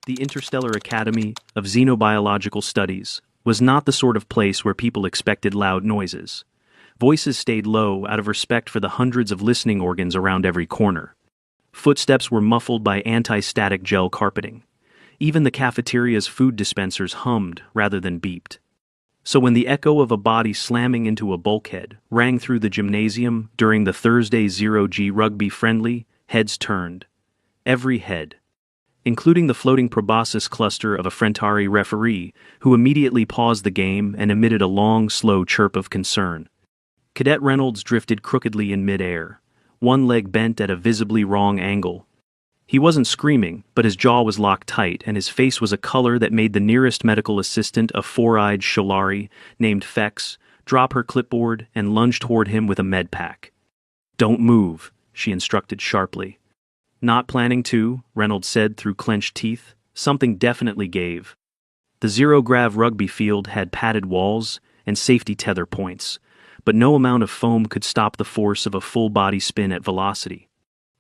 The Interstellar Academy of Xenobiological Studies was not the sort of place where people expected loud noises. Voices stayed low out of respect for the hundreds of listening organs around every corner. Footsteps were muffled by anti-static gel carpeting. Even the cafeteria's food dispensers hummed rather than beeped. So when the echo of a body slamming into a bulkhead rang through the gymnasium during the Thursday 0G rugby friendly, heads turned. Every head. Including the floating proboscis cluster of a Frentari referee, who immediately paused the game and emitted a long, slow chirp of concern. Cadet Reynolds drifted crookedly in mid-air, one leg bent at a visibly wrong angle. He wasn't screaming, but his jaw was locked tight and his face was a color that made the nearest medical assistant, a four-eyed Sholari named Fex, drop her clipboard and lunge toward him with a med pack. "Don't move," she instructed sharply. "Not planning to," Reynolds said through clenched teeth. Something definitely gave. The zero-grav rugby field had padded walls and safety tether points, but no amount of foam could stop the force of a full-body spin at velocity.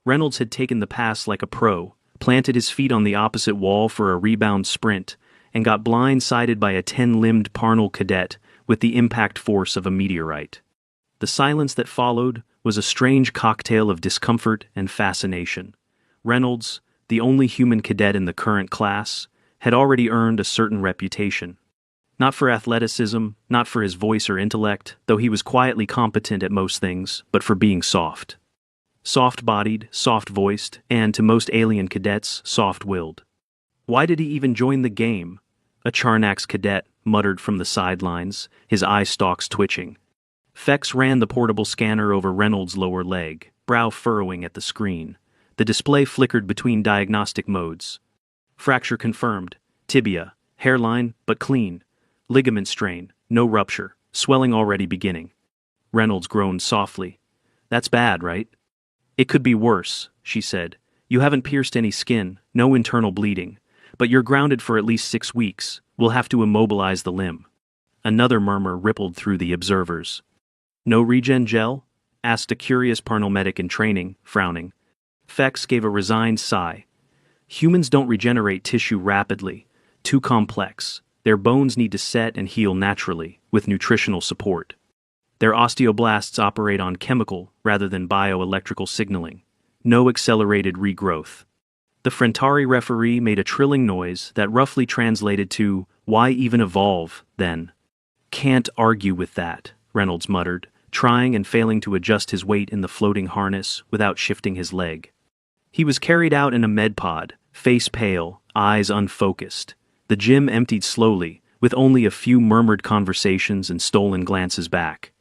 Reynolds had taken the pass like a pro, planted his feet on the opposite wall for a rebound sprint, and got blindsided by a 10-limbed Parnell cadet with the impact force of a meteorite. The silence that followed was a strange cocktail of discomfort and fascination. Reynolds, the only human cadet in the current class, had already earned a certain reputation. Not for athleticism, not for his voice or intellect, though he was quietly competent at most things, but for being soft. Soft-bodied, soft-voiced, and, to most alien cadets, soft-willed. Why did he even join the game? A Charnax cadet muttered from the sidelines, his eye stalks twitching. Fex ran the portable scanner over Reynolds' lower leg, brow furrowing at the screen. The display flickered between diagnostic modes. Fracture confirmed. Tibia. Hairline, but clean. Ligament strain. No rupture. Swelling already beginning. Reynolds groaned softly. "That's bad, right?" "It could be worse," she said. "You haven't pierced any skin, no internal bleeding. But you're grounded for at least 6 weeks. We'll have to immobilize the limb." Another murmur rippled through the observers. "No regen gel?" asked a curious Parnell medic in training, frowning. Fex gave a resigned sigh. "Humans don't regenerate tissue rapidly. Too complex. Their bones need to set and heal naturally, with nutritional support. Their osteoblasts operate on chemical rather than bioelectrical signaling. No accelerated regrowth." The Frentari referee made a trilling noise that roughly translated to, "Why even evolve, then?" "Can't argue with that," Reynolds muttered, trying and failing to adjust his weight in the floating harness without shifting his leg. He was carried out in a med pod, face pale, eyes unfocused. The gym emptied slowly, with only a few murmured conversations and stolen glances back.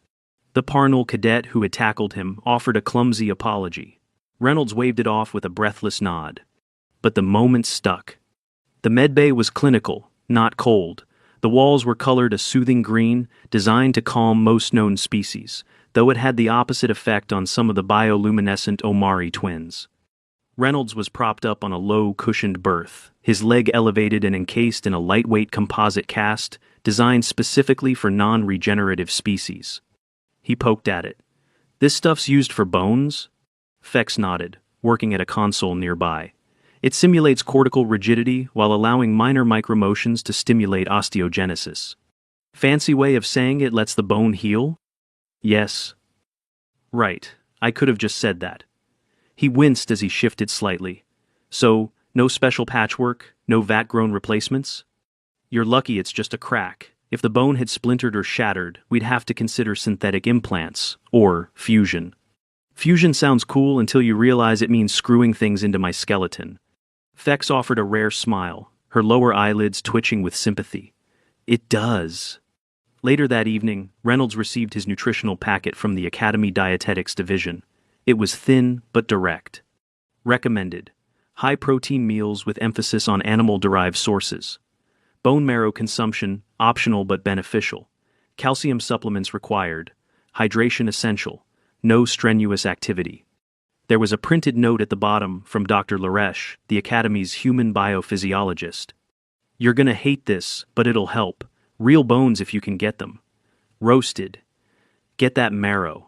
The Parnell cadet who had tackled him offered a clumsy apology. Reynolds waved it off with a breathless nod. But the moment stuck. The medbay was clinical, not cold. The walls were colored a soothing green, designed to calm most known species, though it had the opposite effect on some of the bioluminescent Omari twins. Reynolds was propped up on a low, cushioned berth, his leg elevated and encased in a lightweight composite cast designed specifically for non-regenerative species. He poked at it. "This stuff's used for bones?" Fex nodded, working at a console nearby. "It simulates cortical rigidity while allowing minor micromotions to stimulate osteogenesis. Fancy way of saying it lets the bone heal?" "Yes." "Right, I could have just said that." He winced as he shifted slightly. "So, no special patchwork, no vat-grown replacements?" "You're lucky it's just a crack. If the bone had splintered or shattered, we'd have to consider synthetic implants, or fusion." "Fusion sounds cool until you realize it means screwing things into my skeleton." Fex offered a rare smile, her lower eyelids twitching with sympathy. "It does." Later that evening, Reynolds received his nutritional packet from the Academy Dietetics Division. It was thin but direct. Recommended. High-protein meals with emphasis on animal-derived sources. Bone marrow consumption, optional but beneficial. Calcium supplements required. Hydration essential. No strenuous activity. There was a printed note at the bottom from Dr. Laresh, the Academy's human biophysiologist. "You're gonna hate this, but it'll help. Real bones if you can get them. Roasted. Get that marrow."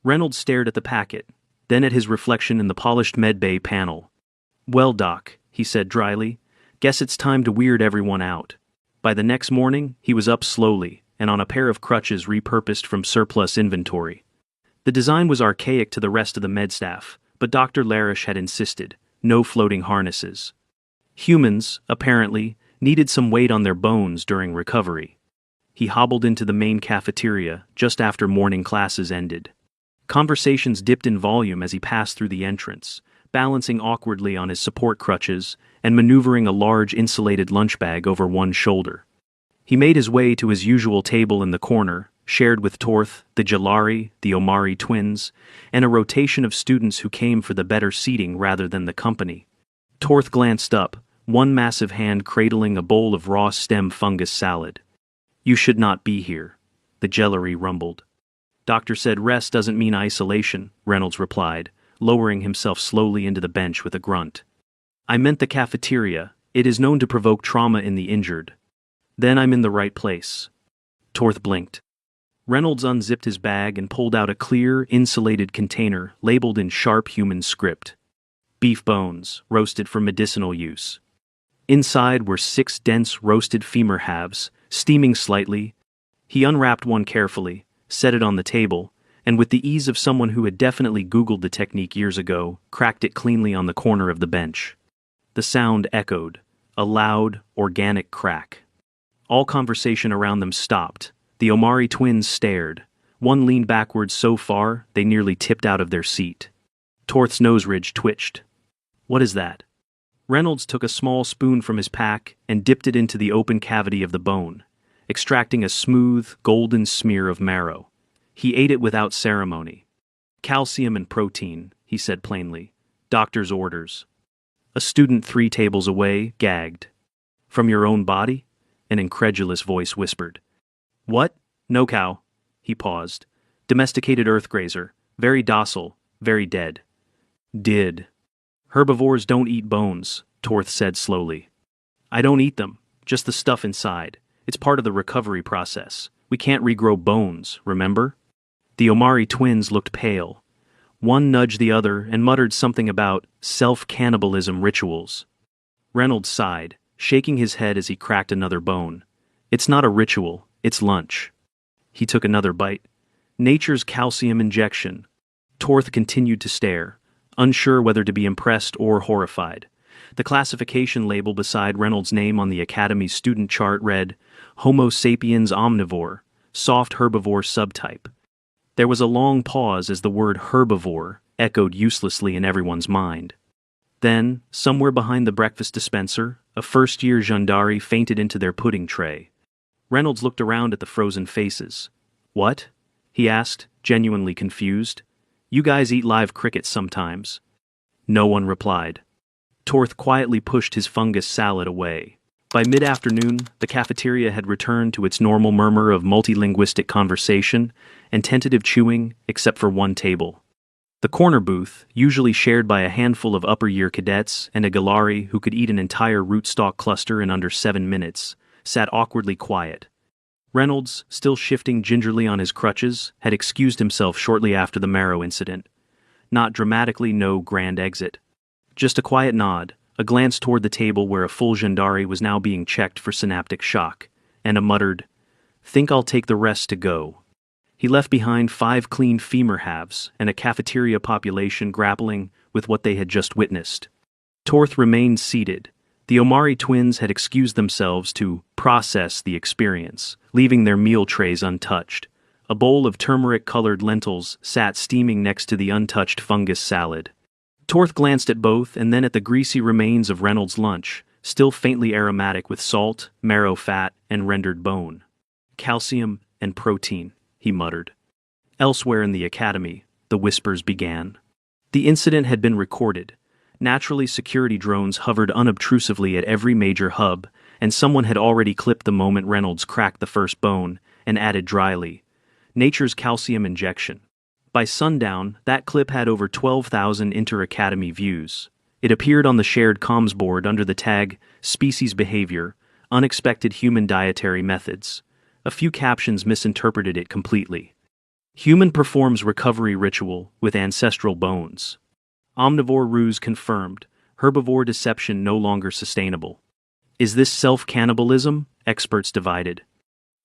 Reynolds stared at the packet, then at his reflection in the polished medbay panel. "Well, Doc," he said dryly, Guess it's time to weird everyone out. By the next morning, he was up slowly, and on a pair of crutches repurposed from surplus inventory. The design was archaic to the rest of the med staff, but Dr. Larish had insisted, no floating harnesses. Humans, apparently, needed some weight on their bones during recovery. He hobbled into the main cafeteria just after morning classes ended. Conversations dipped in volume as he passed through the entrance, balancing awkwardly on his support crutches and maneuvering a large insulated lunch bag over one shoulder. He made his way to his usual table in the corner, shared with Torth, the Jalari, the Omari twins, and a rotation of students who came for the better seating rather than the company. Torth glanced up, one massive hand cradling a bowl of raw stem fungus salad. "You should not be here," the Jalari rumbled. "Doctor said rest doesn't mean isolation," Reynolds replied, lowering himself slowly into the bench with a grunt. "I meant the cafeteria. It is known to provoke trauma in the injured." "Then I'm in the right place." Torth blinked. Reynolds unzipped his bag and pulled out a clear, insulated container labeled in sharp human script. "Beef bones, roasted for medicinal use." Inside were 6 dense roasted femur halves, steaming slightly. He unwrapped one carefully, set it on the table, and with the ease of someone who had definitely Googled the technique years ago, cracked it cleanly on the corner of the bench. The sound echoed, a loud, organic crack. All conversation around them stopped. The Omari twins stared. One leaned backwards so far they nearly tipped out of their seat. Torth's nose ridge twitched. "What is that?" Reynolds took a small spoon from his pack and dipped it into the open cavity of the bone, extracting a smooth, golden smear of marrow. He ate it without ceremony. "Calcium and protein," he said plainly. "Doctor's orders." A student 3 tables away gagged. "From your own body?" An incredulous voice whispered. "What? No cow." He paused. "Domesticated earthgrazer. Very docile, very dead." "Did." "Herbivores don't eat bones," Torth said slowly. "I don't eat them, just the stuff inside. It's part of the recovery process. We can't regrow bones, remember?" The Omari twins looked pale. One nudged the other and muttered something about self-cannibalism rituals. Reynolds sighed, shaking his head as he cracked another bone. "It's not a ritual, it's lunch." He took another bite. "Nature's calcium injection." Torth continued to stare, unsure whether to be impressed or horrified. The classification label beside Reynolds' name on the Academy's student chart read, Homo sapiens omnivore, soft herbivore subtype. There was a long pause as the word herbivore echoed uselessly in everyone's mind. Then, somewhere behind the breakfast dispenser, a first-year Jandari fainted into their pudding tray. Reynolds looked around at the frozen faces. "What?" he asked, genuinely confused. "You guys eat live crickets sometimes." No one replied. Torth quietly pushed his fungus salad away. By mid-afternoon, the cafeteria had returned to its normal murmur of multilinguistic conversation and tentative chewing, except for one table. The corner booth, usually shared by a handful of upper-year cadets and a Galari who could eat an entire rootstock cluster in under 7 minutes, sat awkwardly quiet. Reynolds, still shifting gingerly on his crutches, had excused himself shortly after the Marrow incident. Not dramatically, no grand exit. Just a quiet nod, a glance toward the table where a full Jandari was now being checked for synaptic shock, and a muttered, "Think I'll take the rest to go." He left behind 5 clean femur halves and a cafeteria population grappling with what they had just witnessed. Torth remained seated. The Omari twins had excused themselves to process the experience, leaving their meal trays untouched. A bowl of turmeric-colored lentils sat steaming next to the untouched fungus salad. Torth glanced at both and then at the greasy remains of Reynolds' lunch, still faintly aromatic with salt, marrow fat, and rendered bone. "Calcium and protein," he muttered. Elsewhere in the academy, the whispers began. The incident had been recorded. Naturally, security drones hovered unobtrusively at every major hub, and someone had already clipped the moment Reynolds cracked the first bone and added dryly, "Nature's calcium injection." By sundown, that clip had over 12,000 inter-academy views. It appeared on the shared comms board under the tag, Species Behavior, Unexpected Human Dietary Methods. A few captions misinterpreted it completely. Human performs recovery ritual with ancestral bones. Omnivore ruse confirmed. Herbivore deception no longer sustainable. Is this self-cannibalism? Experts divided.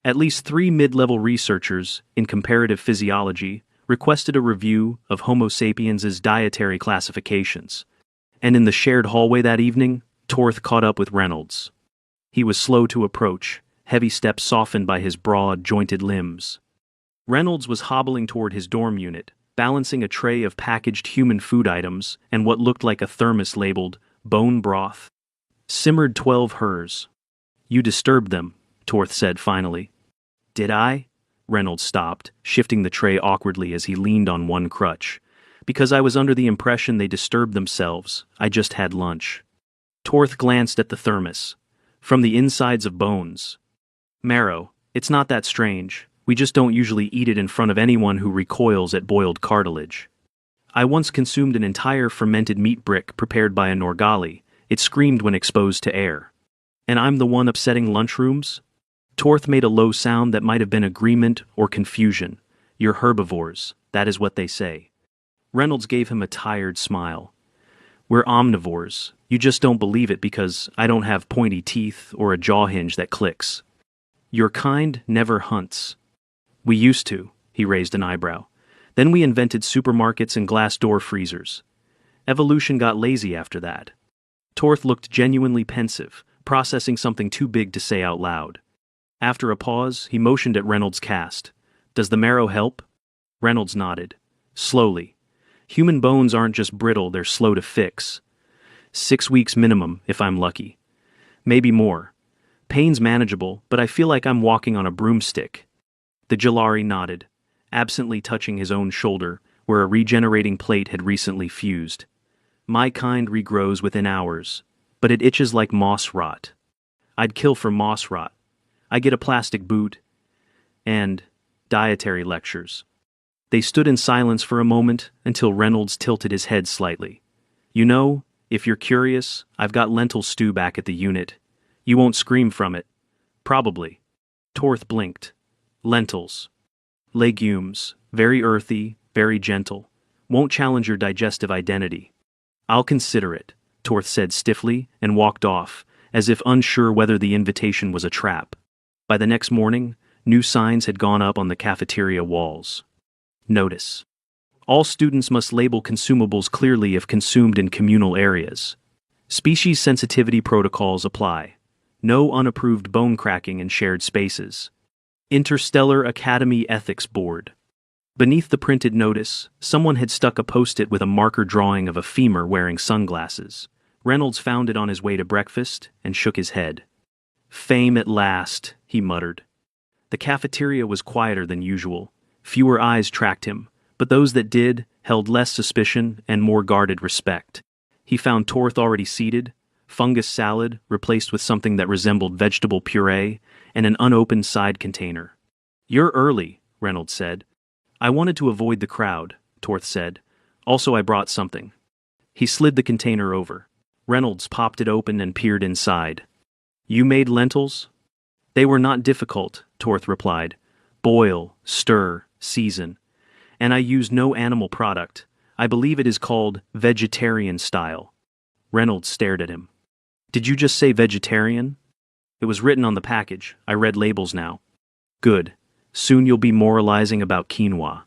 At least 3 mid-level researchers in comparative physiology requested a review of Homo sapiens' dietary classifications. And in the shared hallway that evening, Torth caught up with Reynolds. He was slow to approach, heavy steps softened by his broad, jointed limbs. Reynolds was hobbling toward his dorm unit, balancing a tray of packaged human food items and what looked like a thermos labeled bone broth. Simmered 12 hers. You disturbed them, Torth said finally. Did I? Reynolds stopped, shifting the tray awkwardly as he leaned on one crutch. Because I was under the impression they disturbed themselves, I just had lunch. Torth glanced at the thermos. From the insides of bones. Marrow, it's not that strange. We just don't usually eat it in front of anyone who recoils at boiled cartilage. I once consumed an entire fermented meat brick prepared by a Norgali. It screamed when exposed to air. And I'm the one upsetting lunchrooms? Torth made a low sound that might have been agreement or confusion. You're herbivores, that is what they say. Reynolds gave him a tired smile. We're omnivores. You just don't believe it because I don't have pointy teeth or a jaw hinge that clicks. Your kind never hunts. We used to, he raised an eyebrow. Then we invented supermarkets and glass door freezers. Evolution got lazy after that. Torth looked genuinely pensive, processing something too big to say out loud. After a pause, he motioned at Reynolds' cast. Does the marrow help? Reynolds nodded. Slowly. Human bones aren't just brittle, they're slow to fix. 6 weeks minimum, if I'm lucky. Maybe more. Pain's manageable, but I feel like I'm walking on a broomstick. The Jalari nodded, absently touching his own shoulder, where a regenerating plate had recently fused. My kind regrows within hours, but it itches like moss rot. I'd kill for moss rot. I get a plastic boot. And dietary lectures. They stood in silence for a moment until Reynolds tilted his head slightly. You know, if you're curious, I've got lentil stew back at the unit. You won't scream from it. Probably. Torth blinked. Lentils. Legumes. Very earthy, very gentle. Won't challenge your digestive identity. I'll consider it, Torth said stiffly and walked off, as if unsure whether the invitation was a trap. By the next morning, new signs had gone up on the cafeteria walls. Notice. All students must label consumables clearly if consumed in communal areas. Species sensitivity protocols apply. No unapproved bone cracking in shared spaces. Interstellar Academy Ethics Board. Beneath the printed notice, someone had stuck a post-it with a marker drawing of a femur wearing sunglasses. Reynolds found it on his way to breakfast and shook his head. Fame at last, he muttered. The cafeteria was quieter than usual. Fewer eyes tracked him, but those that did held less suspicion and more guarded respect. He found Torth already seated, fungus salad replaced with something that resembled vegetable puree, and an unopened side container. You're early, Reynolds said. I wanted to avoid the crowd, Torth said. Also, I brought something. He slid the container over. Reynolds popped it open and peered inside. You made lentils? They were not difficult, Torth replied. Boil, stir, season. And I used no animal product. I believe it is called vegetarian style. Reynolds stared at him. Did you just say vegetarian? It was written on the package. I read labels now. Good. Soon you'll be moralizing about quinoa.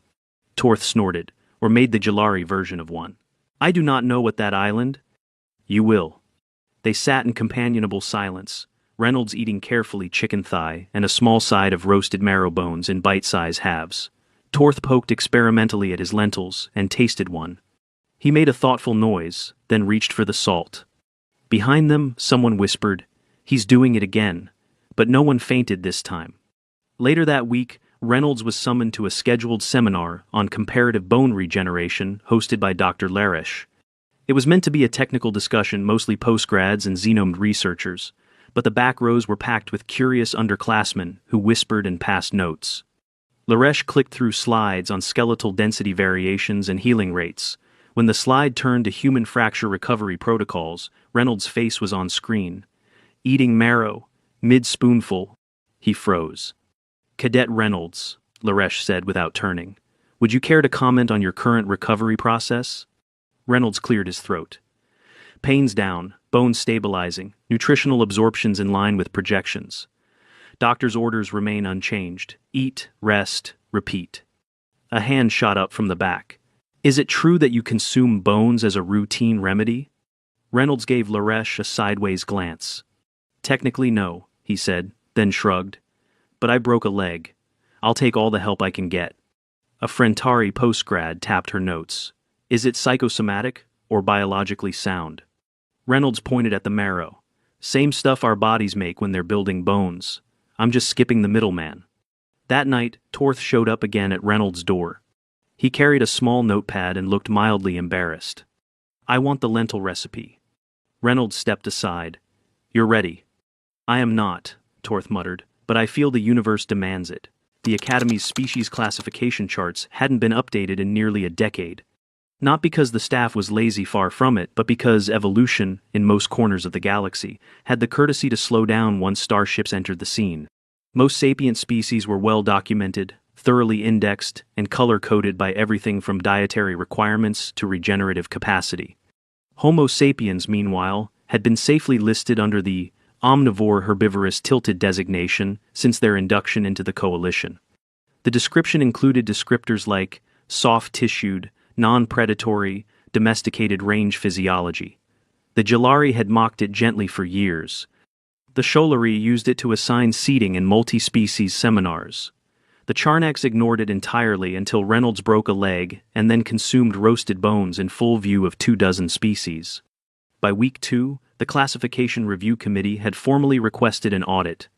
Torth snorted, or made the Jalari version of one. I do not know what that island. You will. They sat in companionable silence, Reynolds eating carefully chicken thigh and a small side of roasted marrow bones in bite-sized halves. Torth poked experimentally at his lentils and tasted one. He made a thoughtful noise, then reached for the salt. Behind them, someone whispered, He's doing it again, but no one fainted this time. Later that week, Reynolds was summoned to a scheduled seminar on comparative bone regeneration hosted by Dr. Larish. It was meant to be a technical discussion, mostly postgrads and xenome researchers, but the back rows were packed with curious underclassmen who whispered and passed notes. Larish clicked through slides on skeletal density variations and healing rates. When the slide turned to human fracture recovery protocols, Reynolds' face was on screen. Eating marrow, mid-spoonful. He froze. Cadet Reynolds, Larish said without turning. Would you care to comment on your current recovery process? Reynolds cleared his throat. Pain's down, bone stabilizing, nutritional absorptions in line with projections. Doctor's orders remain unchanged. Eat, rest, repeat. A hand shot up from the back. Is it true that you consume bones as a routine remedy? Reynolds gave Laresh a sideways glance. Technically no, he said, then shrugged. But I broke a leg. I'll take all the help I can get. A Frentari postgrad tapped her notes. Is it psychosomatic or biologically sound? Reynolds pointed at the marrow. Same stuff our bodies make when they're building bones. I'm just skipping the middleman. That night, Torth showed up again at Reynolds' door. He carried a small notepad and looked mildly embarrassed. I want the lentil recipe. Reynolds stepped aside. You're ready. I am not, Torth muttered, but I feel the universe demands it. The Academy's species classification charts hadn't been updated in nearly a decade. Not because the staff was lazy, far from it, but because evolution, in most corners of the galaxy, had the courtesy to slow down once starships entered the scene. Most sapient species were well documented, thoroughly indexed, and color-coded by everything from dietary requirements to regenerative capacity. Homo sapiens, meanwhile, had been safely listed under the omnivore herbivorous tilted designation since their induction into the coalition. The description included descriptors like soft-tissued, non-predatory, domesticated range physiology. The Jellari had mocked it gently for years. The Sholari used it to assign seating in multi-species seminars. The Charnax ignored it entirely until Reynolds broke a leg and then consumed roasted bones in full view of 24 species. By week 2, the Classification Review Committee had formally requested an audit.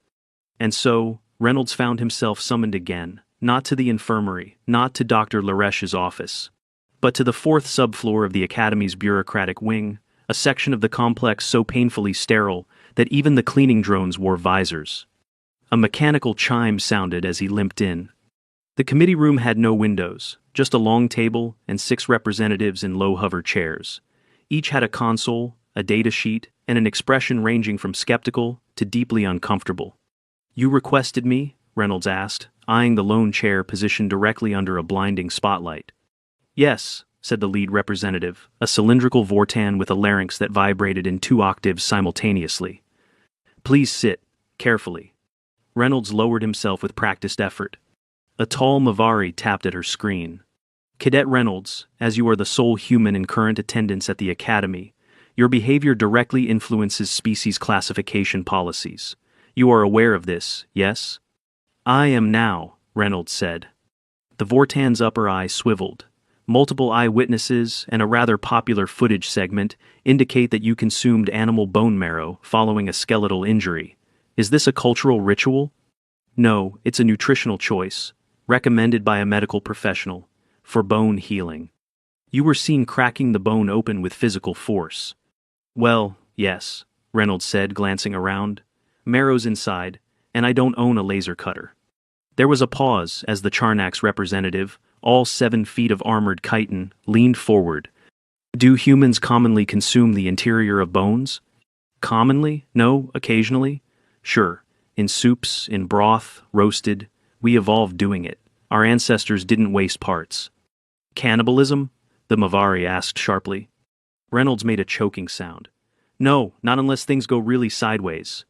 And so, Reynolds found himself summoned again, not to the infirmary, not to Dr. Laresh's office, but to the 4th subfloor of the Academy's bureaucratic wing, a section of the complex so painfully sterile that even the cleaning drones wore visors. A mechanical chime sounded as he limped in. The committee room had no windows, just a long table and 6 representatives in low hover chairs. Each had a console, a data sheet, and an expression ranging from skeptical to deeply uncomfortable. You requested me? Reynolds asked, eyeing the lone chair positioned directly under a blinding spotlight. Yes, said the lead representative, a cylindrical Vortan with a larynx that vibrated in 2 octaves simultaneously. Please sit, carefully. Reynolds lowered himself with practiced effort. A tall Mavari tapped at her screen. Cadet Reynolds, as you are the sole human in current attendance at the Academy, your behavior directly influences species classification policies. You are aware of this, yes? I am now, Reynolds said. The Vortan's upper eye swiveled. Multiple eyewitnesses and a rather popular footage segment indicate that you consumed animal bone marrow following a skeletal injury. Is this a cultural ritual? No, it's a nutritional choice, recommended by a medical professional, for bone healing. You were seen cracking the bone open with physical force. Well, yes, Reynolds said, glancing around. Marrow's inside, and I don't own a laser cutter. There was a pause as the Charnax representative, all 7 feet of armored chitin, leaned forward. Do humans commonly consume the interior of bones? Commonly? No, occasionally? Sure. In soups, in broth, roasted. We evolved doing it. Our ancestors didn't waste parts. Cannibalism? The Mavari asked sharply. Reynolds made a choking sound. No, not unless things go really sideways.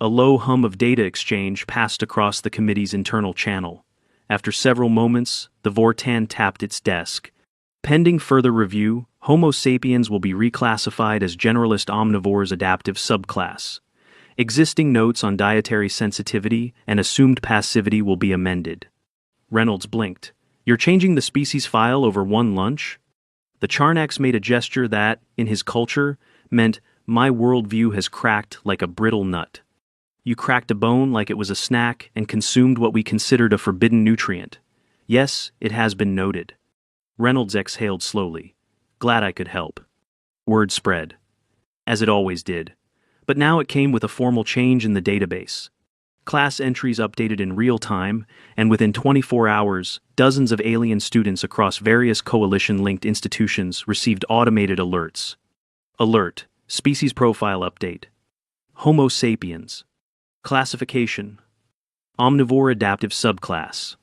A low hum of data exchange passed across the committee's internal channel. After several moments, the Vortan tapped its desk. Pending further review, Homo sapiens will be reclassified as generalist omnivores adaptive subclass. Existing notes on dietary sensitivity and assumed passivity will be amended. Reynolds blinked. You're changing the species file over one lunch? The Charnax made a gesture that, in his culture, meant my worldview has cracked like a brittle nut. You cracked a bone like it was a snack and consumed what we considered a forbidden nutrient. Yes, it has been noted. Reynolds exhaled slowly. Glad I could help. Word spread. As it always did. But now it came with a formal change in the database. Class entries updated in real time, and within 24 hours, dozens of alien students across various coalition-linked institutions received automated alerts. Alert. Species profile update. Homo sapiens. Classification. Omnivore adaptive subclass.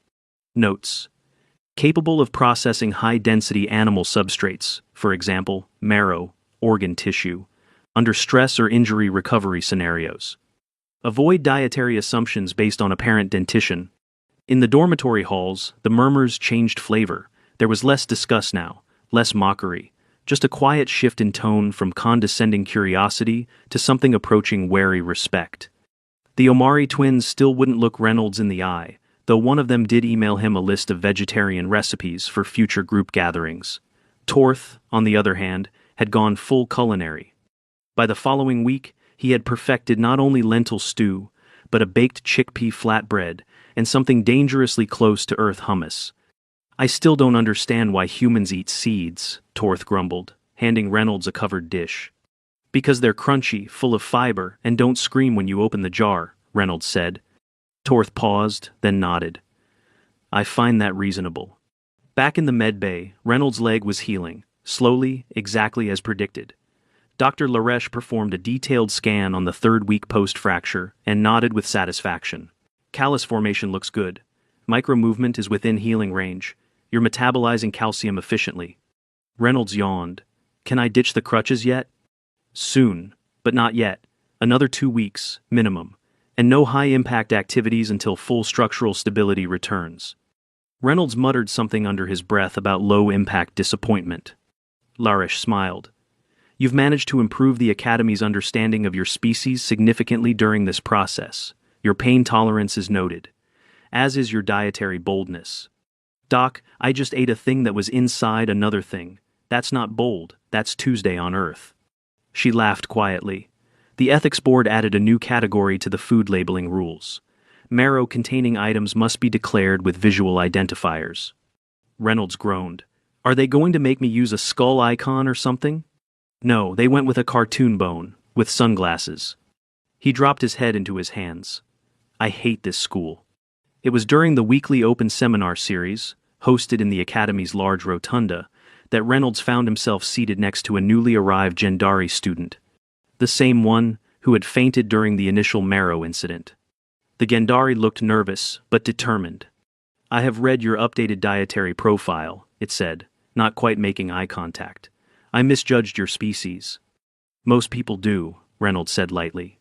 Notes. Capable of processing high-density animal substrates, for example, marrow, organ tissue, under stress or injury recovery scenarios. Avoid dietary assumptions based on apparent dentition. In the dormitory halls, the murmurs changed flavor. There was less disgust now, less mockery, just a quiet shift in tone from condescending curiosity to something approaching wary respect. The Omari twins still wouldn't look Reynolds in the eye, though one of them did email him a list of vegetarian recipes for future group gatherings. Torth, on the other hand, had gone full culinary. By the following week, he had perfected not only lentil stew, but a baked chickpea flatbread and something dangerously close to earth hummus. "I still don't understand why humans eat seeds," Torth grumbled, handing Reynolds a covered dish. "Because they're crunchy, full of fiber, and don't scream when you open the jar," Reynolds said. Torth paused, then nodded. "I find that reasonable." Back in the med bay, Reynolds' leg was healing, slowly, exactly as predicted. Dr. Laresh performed a detailed scan on the third week post-fracture and nodded with satisfaction. "Callus formation looks good. Micro-movement is within healing range. You're metabolizing calcium efficiently." Reynolds yawned. "Can I ditch the crutches yet?" "Soon, but not yet. Another 2 weeks, minimum. And no high-impact activities until full structural stability returns." Reynolds muttered something under his breath about low-impact disappointment. Laresh smiled. "You've managed to improve the Academy's understanding of your species significantly during this process. Your pain tolerance is noted, as is your dietary boldness." "Doc, I just ate a thing that was inside another thing. That's not bold, that's Tuesday on Earth." She laughed quietly. The ethics board added a new category to the food labeling rules. Marrow-containing items must be declared with visual identifiers. Reynolds groaned. "Are they going to make me use a skull icon or something?" "No, they went with a cartoon bone, with sunglasses." He dropped his head into his hands. "I hate this school." It was during the weekly open seminar series, hosted in the Academy's large rotunda, that Reynolds found himself seated next to a newly arrived Gendari student. The same one who had fainted during the initial Marrow incident. The Gendari looked nervous, but determined. "I have read your updated dietary profile," it said, not quite making eye contact. "I misjudged your species." "Most people do," Reynolds said lightly.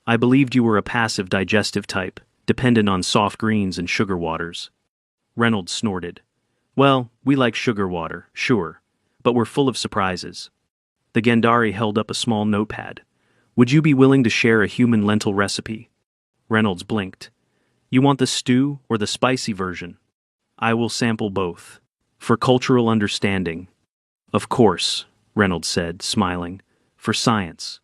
"I believed you were a passive digestive type, dependent on soft greens and sugar waters." Reynolds snorted. "Well, we like sugar water, sure, but we're full of surprises." The Gendari held up a small notepad. "Would you be willing to share a human lentil recipe?" Reynolds blinked. "You want the stew or the spicy version?" "I will sample both. For cultural understanding." "Of course," Reynolds said, smiling. "For science."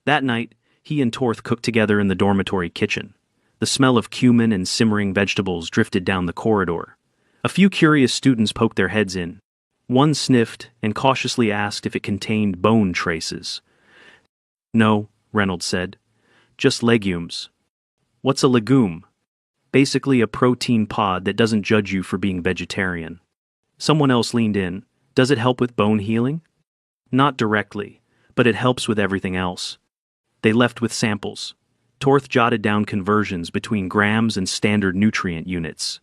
That night, he and Torth cooked together in the dormitory kitchen. The smell of cumin and simmering vegetables drifted down the corridor. A few curious students poked their heads in. One sniffed and cautiously asked if it contained bone traces. "No," Reynolds said. "Just legumes." "What's a legume?" "Basically a protein pod that doesn't judge you for being vegetarian." Someone else leaned in. "Does it help with bone healing?" "Not directly, but it helps with everything else." They left with samples. Torth jotted down conversions between grams and standard nutrient units.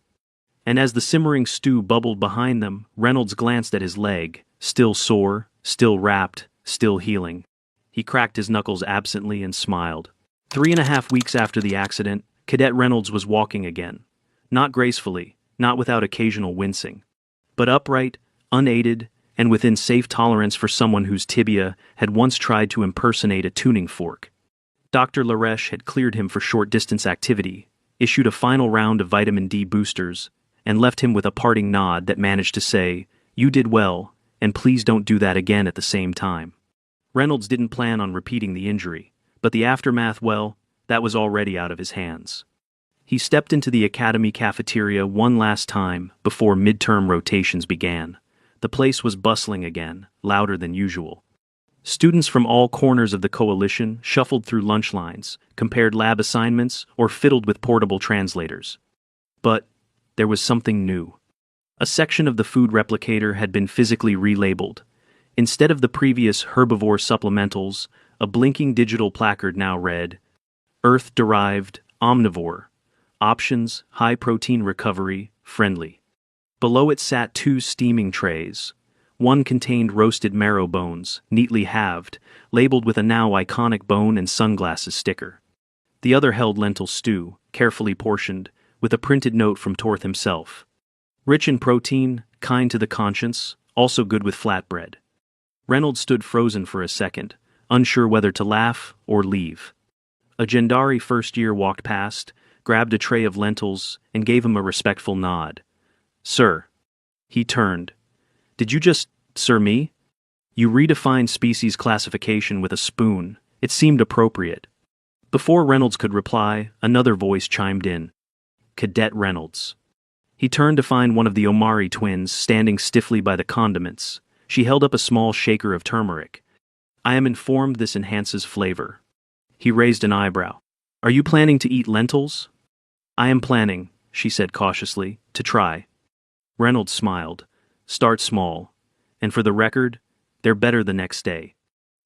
And as the simmering stew bubbled behind them, Reynolds glanced at his leg, still sore, still wrapped, still healing. He cracked his knuckles absently and smiled. 3.5 weeks after the accident, Cadet Reynolds was walking again. Not gracefully, not without occasional wincing, but upright, unaided, and within safe tolerance for someone whose tibia had once tried to impersonate a tuning fork. Dr. Laresh had cleared him for short-distance activity, issued a final round of vitamin D boosters, and left him with a parting nod that managed to say, "You did well, and please don't do that again at the same time." Reynolds didn't plan on repeating the injury, but the aftermath, well, that was already out of his hands. He stepped into the Academy cafeteria one last time before midterm rotations began. The place was bustling again, louder than usual. Students from all corners of the coalition shuffled through lunch lines, compared lab assignments, or fiddled with portable translators. But there was something new. A section of the food replicator had been physically relabeled. Instead of the previous herbivore supplementals, a blinking digital placard now read, "Earth-derived, omnivore. Options, high protein recovery, friendly." Below it sat 2 steaming trays, One contained roasted marrow bones, neatly halved, labeled with a now iconic bone and sunglasses sticker. The other held lentil stew, carefully portioned, with a printed note from Torth himself. Rich in protein, kind to the conscience, also good with flatbread. Reynolds stood frozen for a second, unsure whether to laugh or leave. A Gendari first year walked past, grabbed a tray of lentils, and gave him a respectful nod. "Sir." He turned. "Did you just, sir me?" "You redefined species classification with a spoon. It seemed appropriate." Before Reynolds could reply, another voice chimed in. "Cadet Reynolds." He turned to find one of the Omari twins standing stiffly by the condiments. She held up a small shaker of turmeric. "I am informed this enhances flavor." He raised an eyebrow. "Are you planning to eat lentils?" "I am planning," she said cautiously, "to try." Reynolds smiled. "Start small. And for the record, they're better the next day."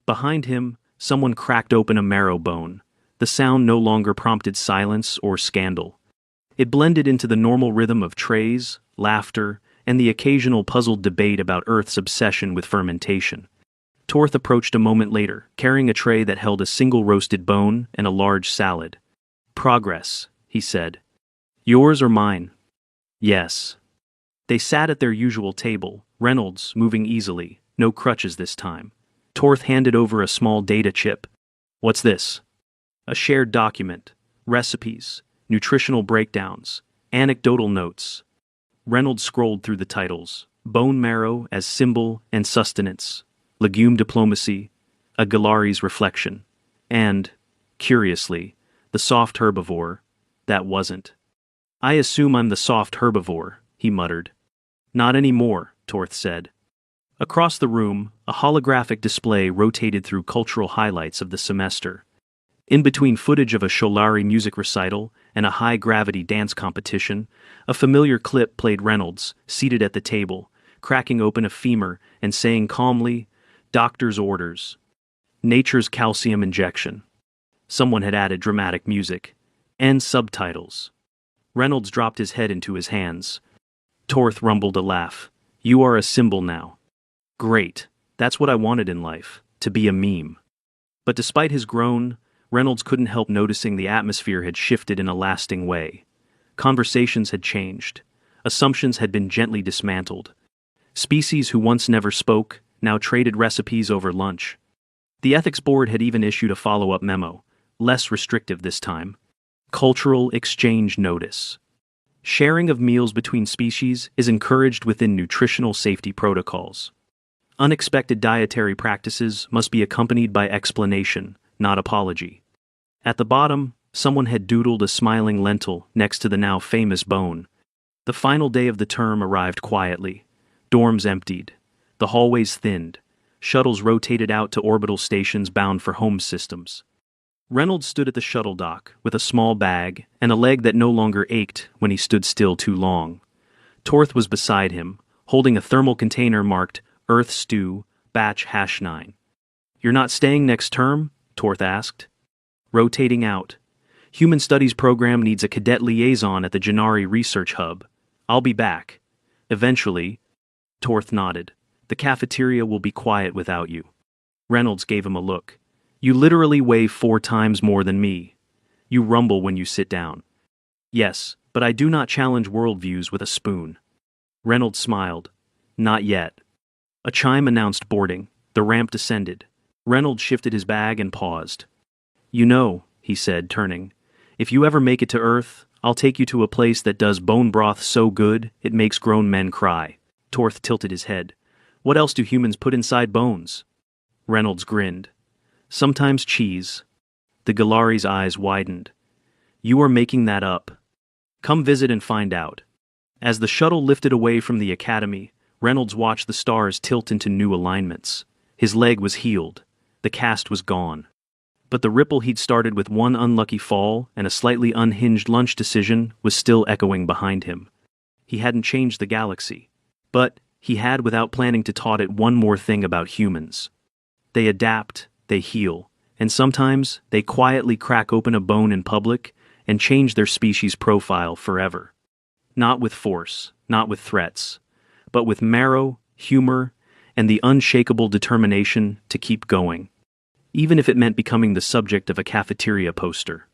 Behind him, someone cracked open a marrow bone. The sound no longer prompted silence or scandal. It blended into the normal rhythm of trays, laughter, and the occasional puzzled debate about Earth's obsession with fermentation. Torth approached a moment later, carrying a tray that held a single roasted bone and a large salad. "Progress," he said. "Yours or mine?" "Yes." They sat at their usual table, Reynolds moving easily, no crutches this time. Torth handed over a small data chip. "What's this?" "A shared document. Recipes, nutritional breakdowns, anecdotal notes." Reynolds scrolled through the titles. Bone marrow as symbol and sustenance. Legume diplomacy. A Galari's reflection. And, curiously, the soft herbivore. That wasn't. "I assume I'm the soft herbivore," he muttered. "Not anymore," Torth said. Across the room, a holographic display rotated through cultural highlights of the semester. In between footage of a Sholari music recital and a high-gravity dance competition, a familiar clip played Reynolds, seated at the table, cracking open a femur and saying calmly, "Doctor's orders. Nature's calcium injection." Someone had added dramatic music. And subtitles. Reynolds dropped his head into his hands. Torth rumbled a laugh. "You are a symbol now." "Great. That's what I wanted in life, to be a meme." But despite his groan, Reynolds couldn't help noticing the atmosphere had shifted in a lasting way. Conversations had changed. Assumptions had been gently dismantled. Species who once never spoke now traded recipes over lunch. The ethics board had even issued a follow-up memo, less restrictive this time. Cultural exchange notice. Sharing of meals between species is encouraged within nutritional safety protocols. Unexpected dietary practices must be accompanied by explanation, not apology. At the bottom, someone had doodled a smiling lentil next to the now famous bone. The final day of the term arrived quietly. Dorms emptied. The hallways thinned. Shuttles rotated out to orbital stations bound for home systems. Reynolds stood at the shuttle dock with a small bag and a leg that no longer ached when he stood still too long. Torth was beside him, holding a thermal container marked Earth Stew, Batch #9. "You're not staying next term?" Torth asked. "Rotating out. Human Studies program needs a cadet liaison at the Gennari Research Hub. I'll be back. Eventually." Torth nodded. "The cafeteria will be quiet without you." Reynolds gave him a look. "You literally weigh 4 times more than me. You rumble when you sit down." "Yes, but I do not challenge worldviews with a spoon." Reynolds smiled. "Not yet." A chime announced boarding. The ramp descended. Reynolds shifted his bag and paused. "You know," he said, turning, "if you ever make it to Earth, I'll take you to a place that does bone broth so good it makes grown men cry." Torth tilted his head. "What else do humans put inside bones?" Reynolds grinned. "Sometimes cheese." The Galari's eyes widened. "You are making that up. Come visit and find out." As the shuttle lifted away from the academy, Reynolds watched the stars tilt into new alignments. His leg was healed. The cast was gone. But the ripple he'd started with one unlucky fall and a slightly unhinged lunch decision was still echoing behind him. He hadn't changed the galaxy. But he had, without planning to, taught it one more thing about humans. They adapt, they heal, and sometimes they quietly crack open a bone in public and change their species profile forever. Not with force, not with threats, but with marrow, humor, and the unshakable determination to keep going, even if it meant becoming the subject of a cafeteria poster.